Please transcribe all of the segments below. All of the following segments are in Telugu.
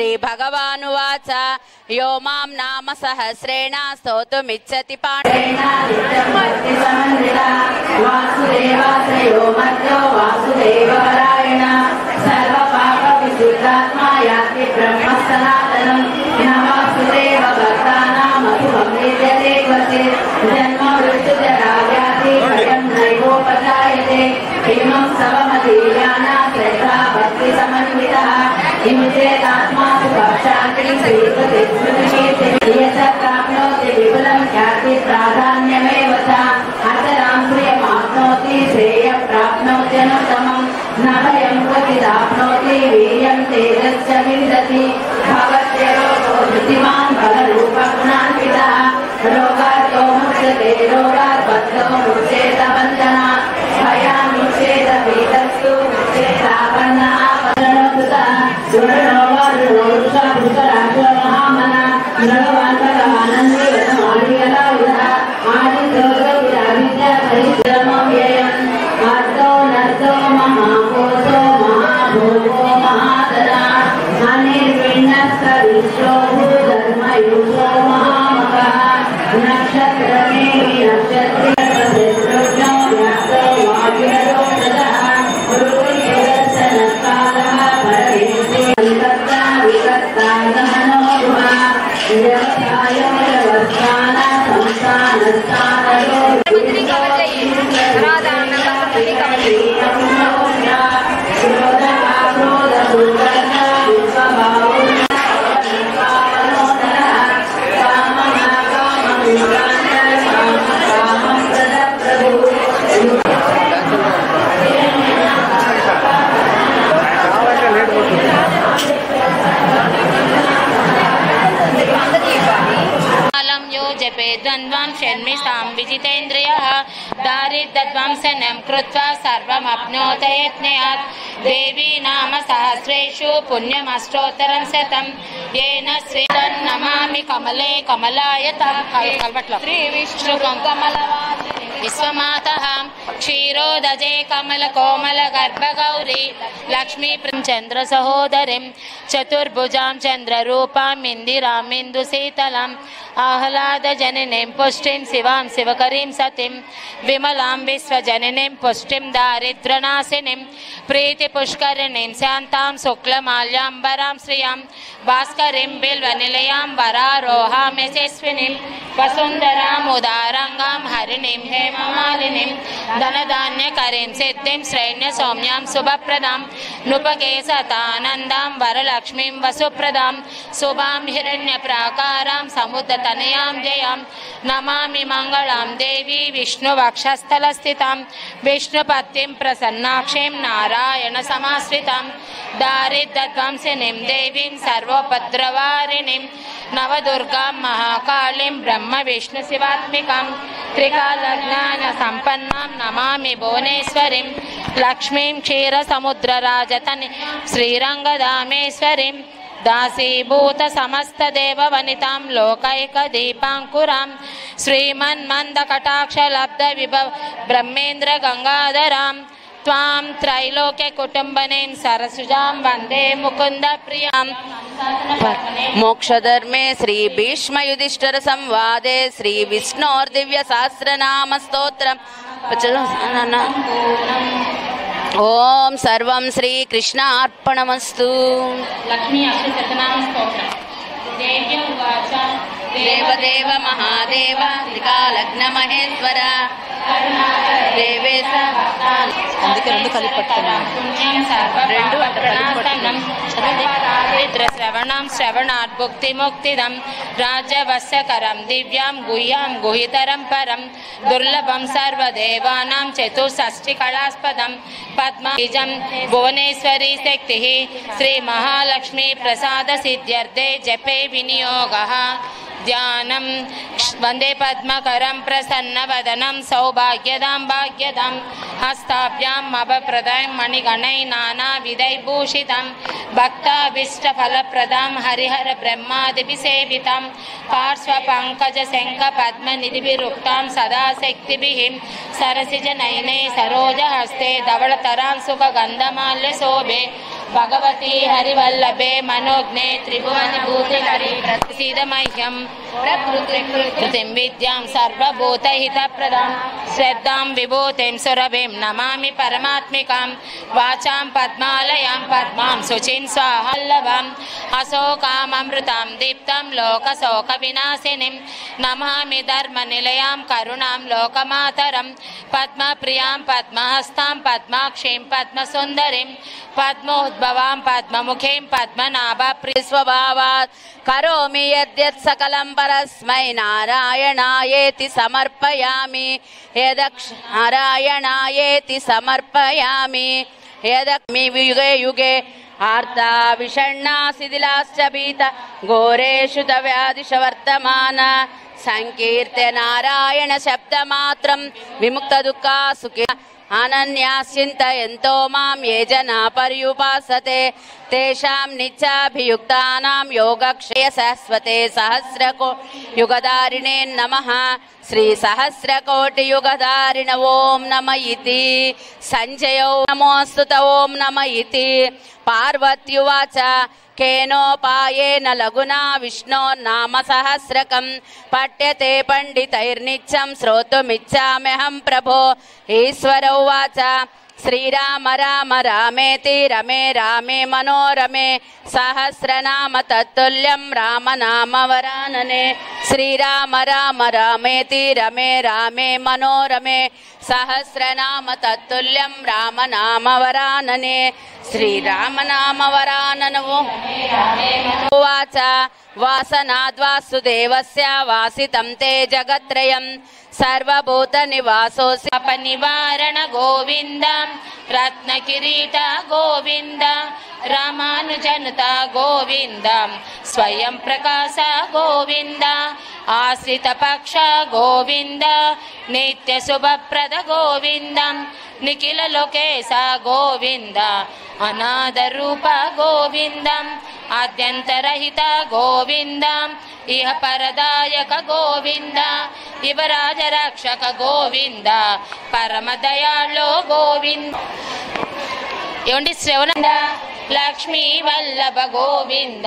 श्रीभगवानुवाच यो मां नाम सहस्रेण स्तोतुमिच्छति विजितेन्द्रियः दारिद्र्यध्वंसनं कृत्वा सर्वमप्नोत यत्नयात् देवी नाम सहस्रेषु पुण्यमष्टोत्तरं शतं येन श्रीतन्नमामि कमले कमलायतं श्रीविष्णुं कमलवासिनीं विश्वमातः क्षीरोदजे कमल कोमल गर्भगौरी लक्ष्मी चंद्र सहोदरीं चतुर्भुजां चंद्ररूपां इंदिरामिन्दुशीतलाम् आह्लाद जननीं पुष्टिं शिवां शिवकरीं सतीं विमलां विश्वजननीं पुष्टिं दारिद्र्यनाशिनीं प्रीतिपुष्करिणीं शान्तां शुक्लमाल्याम्बरां श्रियां भास्करीं बिल्वनिलयां वरारोहां यशस्विनीं वसुन्धरां उदारंगां हरिणीं हेममालिनीं धनधान्यकरीं सिद्धिं श्रेण्यसौम्यां शुभप्रदां नृपकेशतानन्दां वरलक्ष्मीं वसुप्रदां शुभां हिरण्यप्राकारां समुद्रतनयां जयां नमामि मंगलां देवी विष्णुवक्षस्थलस्थितां विष्णुपत्नीं प्रसन्नाक्षीं नारायण समाश्रितां दारिद्र्यध्वंसिनीं देवीं सर्वोपद्रवारिणीं नवदुर्गां महाकालीं ब्रह्म विष्णु शिवात्मिकां त्रिकालज्ञान संपन्नां नमामि भुवनेश्वरीं लक्ष्मीं क्षीरसमुद्रराजतनि श्रीरंगधामेश्वरीं दासीभूत समस्त देव वनितां लोकैक दीपांकुरां श्रीमन्मन्दकटाक्ष लब्ध विभव ब्रह्मेन्द्र गंगाधरां त्वां त्रैलोक्य कुटुंबनीं सरसुजां वंदे मुकुंद प्रियां मोक्षधर्मे श्री भीष्म युधिष्ठिर संवादे श्री विष्णोर्दिव्य सहस्रनाम स्तोत्रम् ओम सर्वं श्री कृष्णार्पणमस्तु। लक्ष्मी अष्टशतनाम स्तोत्रम् देवदेव महादेव त्रिकालग्न महेश्वर देवेश అందుకే రెండు కలిపి పట్టుకున్నాను శ్రవణం శ్రవణాత్ భుక్తి ముక్తిదం రాజవస్యకరం దివ్యాం గుహ్యాం గుహితరం పరం దుర్లభం సర్వదేవానాం చతుషష్ఠి కళాస్పదం పద్మబీజం భువనేశ్వరీ శక్తి శ్రీ మహాలక్ష్మీ ప్రసాద సిద్ధ్యర్థే జపే వినియోగః ध्यानं वंदे पद्मकरं प्रसन्नवदनं सौभाग्यदां भाग्यदां हस्ताभ्याम् अभप्रदां मणिगणै नानाविधैर्भूषितं भक्ताभीष्टफलप्रदां हरिहर ब्रह्मादिभिसेवितं पार्श्वपङ्कजशङ्खपद्मनिधिभिरुक्तां सदा शक्तिभिः सरसिजनयने सरोजहस्ते धवलतरां सुखगन्धमाल्यशोभे భగవతి హరివల్లభే మనోజ్ఞే త్రిభువన భూతికరి ప్రసిద మహ్యం ప్రకృతిం విద్యాం సర్వభూతహితప్రదాం శ్రద్ధాం విభూతిం సురభిం నమామి పరమాత్మికాం వాచాం పద్మాలయాం పద్మాం శుచిం స్వాహల్లభం అశోకామృతాం దీప్తం లోకశోక వినాశినిం నమామి ధర్మ నిలయాం కరుణాం లోకమాతరం పద్మప్రియాం పద్మహస్తాం పద్మాక్షీం పద్మసుందరిం పద్మోద్భవాం పద్మముఖీం పద్మనాభ ప్రియస్వభావాత్ కరోమి యద్యత్ సకలం పరస్మై నారాయణాయేతి సమర్పయామి నారాయణాయేతి సమర్పయామి యదక్మి యుగే యుగే ఆర్తా విషణ్ణా శిథిలాశ్చ భీత ఘోరేషు వ్యాధిష వర్తమాన సంకీర్త్య నారాయణ శబ్దమాత్రం విముక్త దుఃఖా సుఖి అనన్యాస్చింతయంతో మాం ఏ జనా పర్యుపాసతే తేషాం నిత్యాభియుక్తానాం యోగక్షయ శాశ్వతే సహస్రకోటియుగధారిణే నమః శ్రీ సహస్రకోటియుగధారిణ ఓం నమ ఇతి సంజయో నమోస్తుత ఓం నమ ఇతి పార్వత్యువాచ కేనోపాయేన లఘునా విష్ణోర్నామ సహస్రకం పఠ్యతే పండితైర్నిత్యం శ్రోతుమిచ్చామ్యహం ప్రభో ఈశ్వర ఉవాచ శ్రీరామ రామ రామేతి రమే రామే మనోరమే సహస్రనామ తత్తుల్యం రామనామ వరాననే శ్రీరామ రామ రామేతి రమే రామే మనోరమే సహస్రనామ తత్తుల్యం రామనామ వరాననే శ్రీరామనామ వరాననవు ఉవాచ వాసనాద్వాసుదేవస్య వాసితం తే జగత్రయం సర్వభూత నివాసోసి అపనివారణ గోవింద రత్నకిరీట గోవింద రామానుజనుత గోవింద స్వయం ప్రకాశ గోవింద ఆశ్రిత పక్ష గోవింద నిత్య శుభప్రద గోవింద నిఖిల లోకేశ గోవింద అనాథ రూప గోవింద ఆద్యంతరహిత గోవింద ఇహ పరదాయక గోవింద యువరాజ రక్షక గోవింద పరమ దయాళో గోవింద ఏమండి శ్రవణ లక్ష్మీ వల్లభ గోవింద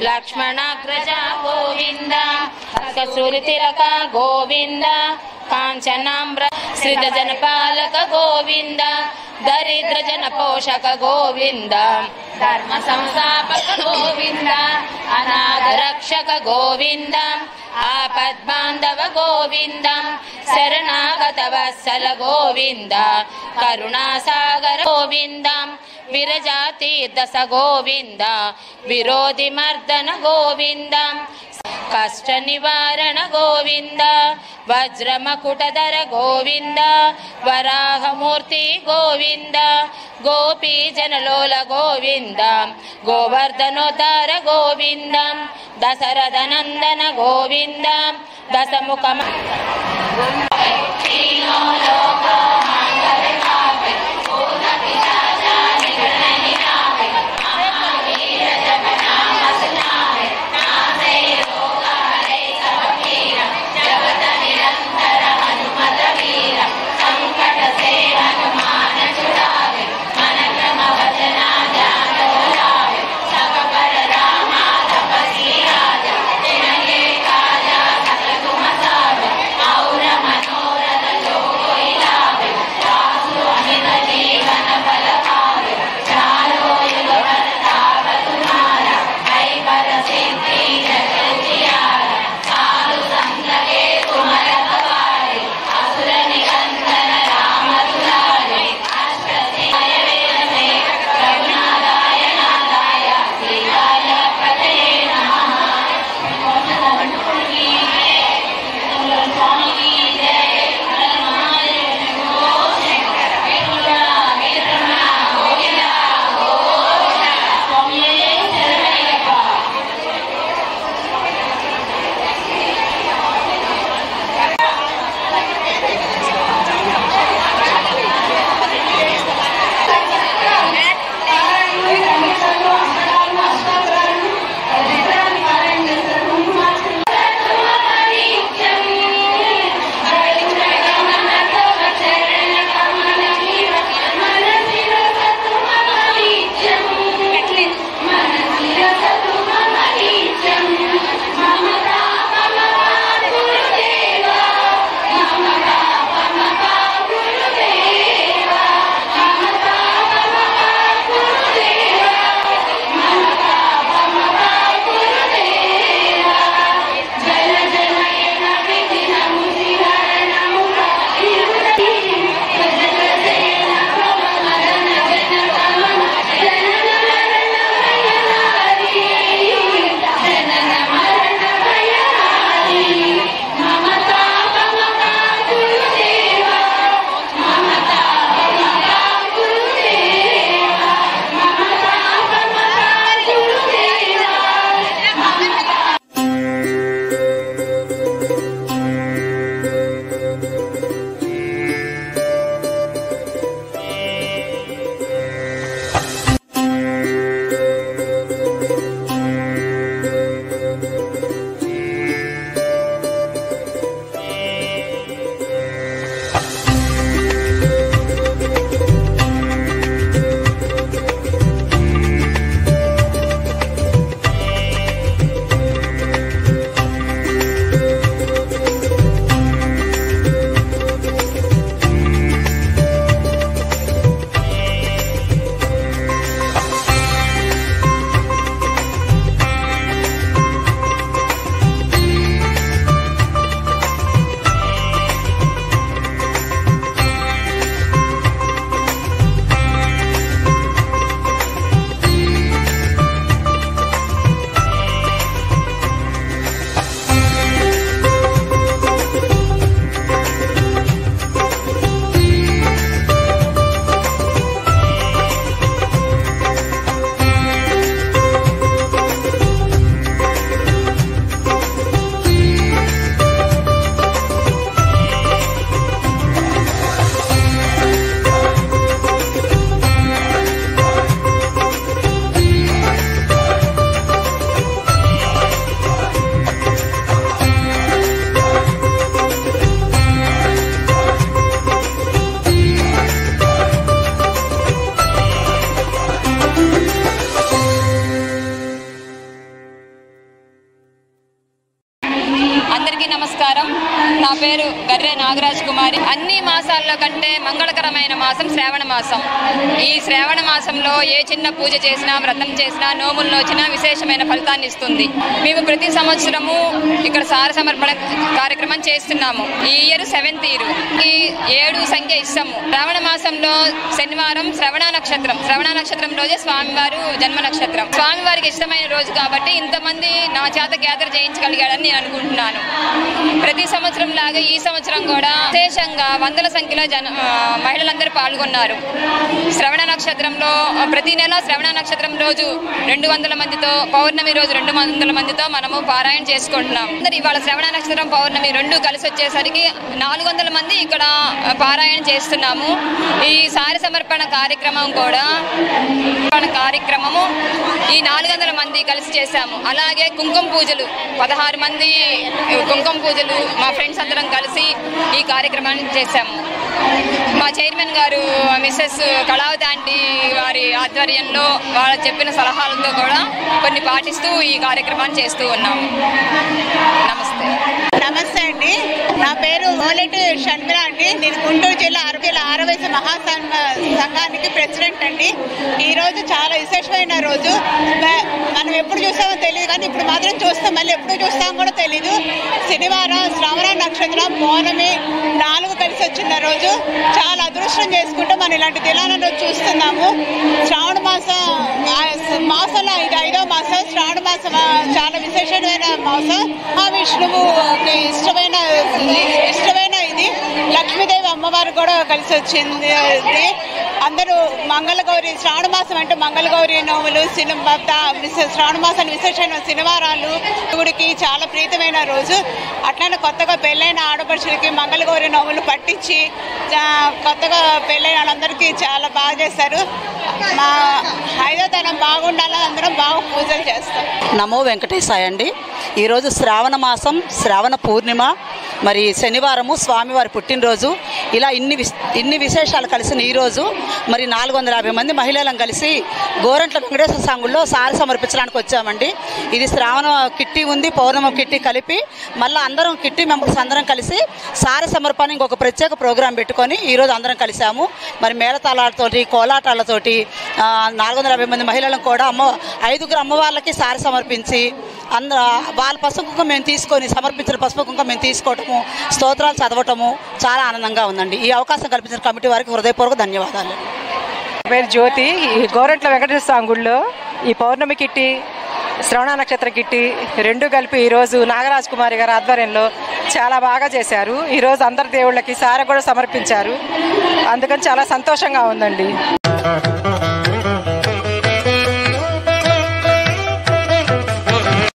లక్ష్మణాగ్రజ గోవింద కసూరి తిలక గోవింద కాంచనాంబ్ర శ్రీత జనపాలక గోవింద దరిద్ర జన పోషక గోవింద ధర్మ సంస్థాపక గోవింద అనాథ రక్షక గోవింద ఆపద్బాంధవ గోవింద శరణాగత వత్సల గోవింద కరుణాసాగర గోవింద విరజాతీర్దశ గోవింద విరోధి మర్దన గోవింద కష్ట నివారణ గోవింద వజ్రమకుటధర గోవింద వరాహమూర్తి గోవింద గోపీ జనలోల గోవింద గోవర్ధనోద్ధార గోవింద దశరథ నందన గోవింద దశముఖ అందరికీ నమస్కారం. నా పేరు గర్రె నాగరాజ్ కుమారి. అన్ని మాసాల్లో కంటే మంగళకరమైన మాసం శ్రావణ మాసం. ఈ శ్రావణ మాసంలో ఏ చిన్న పూజ చేసినా, వ్రతం చేసినా, నోములు నోచినా విశేషమైన ఫలితాన్ని ఇస్తుంది. మేము ప్రతి సంవత్సరము ఇక్కడ సార సమర్పణ కార్యక్రమం చేస్తున్నాము. ఈ ఇయర్ 7th ఇయర్. ఈ 7 సంఖ్య ఇష్టము. శ్రావణ మాసంలో శనివారం శ్రవణ నక్షత్రం రోజే స్వామివారు జన్మ నక్షత్రం. స్వామివారికి ఇష్టమైన రోజు కాబట్టి ఇంతమంది నా చేత గ్యాదర్ చేయించగలిగాడని నేను అనుకుంటున్నాను. ప్రతి సంవత్సరం లాగా ఈ సంవత్సరం కూడా విశేషంగా వందల సంఖ్యలో మహిళలందరూ పాల్గొన్నారు. శ్రవణ నక్షత్రంలో ప్రతి నెల శ్రవణ నక్షత్రం రోజు 200 మందితో, పౌర్ణమి రోజు 200 మందితో మనము పారాయణ చేసుకుంటున్నాం. ఇవాళ శ్రవణ నక్షత్రం పౌర్ణమి 2 కలిసి వచ్చేసరికి 400 మంది ఇక్కడ పారాయణ చేస్తున్నాము. ఈ సారి సమర్పణ కార్యక్రమం కూడా ఈ 400 మంది కలిసి చేశాము. అలాగే కుంకుమ పూజలు 16 మంది కుంకుమ పూజలు మా ఫ్రెండ్స్ అందరం కలిసి ఈ కార్యక్రమాన్ని చేశాము. మా చైర్మన్ గారు మిస్సెస్ కళావతి ఆంటీ వారి ఆధ్వర్యంలో వాళ్ళు చెప్పిన సలహాలతో కూడా కొన్ని పాటిస్తూ ఈ కార్యక్రమాన్ని చేస్తూ ఉన్నాము. నమస్తే అండి. నా పేరు మోలెటి షణ్మిల అండి. నేను గుంటూరు జిల్లా ఆరవైస మహాసంఘానికి ప్రెసిడెంట్ అండి. ఈరోజు చాలా విశేషమైన రోజు. మనం ఎప్పుడు చూస్తామో తెలియదు, కానీ ఇప్పుడు మాత్రం చూస్తాం. మళ్ళీ ఎప్పుడు చూస్తామో కూడా తెలీదు. శనివారం శ్రవణ నక్షత్రం పౌర్ణమి 4 కలిసి వచ్చిన రోజు. చాలా అదృష్టం చేసుకుంటూ మనం ఇలాంటి దినాలను చూస్తున్నాము. శ్రావణ మాసంలో ఇది 5వ మాసం. శ్రావణ మాసం చాలా విశేషమైన మాసం. మహావిష్ణువుకి ఇష్టమైన ఇది. లక్ష్మీదేవి అమ్మవారు కూడా కలిసి వచ్చింది. అందరూ మంగళగౌరి, శ్రావణ మాసం అంటే మంగళగౌరి నోములు, శ్రావణ మాసాన్ని విశేషమైన శనివారాలు గుడికి చాలా ప్రీతమైన రోజు. అట్లానే కొత్తగా పెళ్ళైన ఆడపడుచులకి మంగళగౌరి నోములు పట్టించి కొత్తగా పెళ్ళైన వాళ్ళందరికీ చాలా బాగా చేస్తారు. మా 5వ తరం బాగుండాలని అందరం బాగా పూజలు చేస్తాం. నమో వెంకటేశాయ అండి. ఈరోజు శ్రావణ మాసం, శ్రావణ పూర్ణిమ, మరి శనివారము స్వామివారి పుట్టినరోజు. ఇలా ఇన్ని విశేషాలు కలిసిన ఈరోజు మరి 450 మంది మహిళలను కలిసి గోరంట్ల వెంకటేశ్వర స్వామిలో సారి సమర్పించడానికి వచ్చామండి. ఇది శ్రావణ కిట్టి ఉంది, పౌర్ణమి కిట్టి కలిపి మళ్ళీ అందరం కిట్టి మెంబర్స్ అందరం కలిసి సారి సమర్పణ ఇంకొక ప్రత్యేక ప్రోగ్రాం పెట్టుకొని ఈరోజు అందరం కలిసాము. మరి మేళతాళాలతోటి, కోలాటాలతోటి 450 మంది మహిళలను కూడా 5 అమ్మవార్లకి సారి సమర్పించి వాళ్ళ పసుపు కుంకుమ మేము తీసుకొని, సమర్పించిన పసుపు కుంకుమ మేము తీసుకోవటము, స్తోత్రాలు చదవటము చాలా ఆనందంగా ఉందండి. ఈ అవకాశం కల్పించిన కమిటీ వారికి హృదయపూర్వక ధన్యవాదాలు. పేరు జ్యోతి. ఈ గోరంట్ల వెంకటేశ్వర స్వామి గుడిలో ఈ పౌర్ణమి కిట్టి, శ్రవణ నక్షత్ర కిట్టి 2 కలిపి ఈరోజు నాగరాజ్ కుమారి గారి ఆధ్వర్యంలో చాలా బాగా చేశారు. ఈరోజు అందరి దేవుళ్ళకి సార కూడా సమర్పించారు. అందుకని చాలా సంతోషంగా ఉందండి.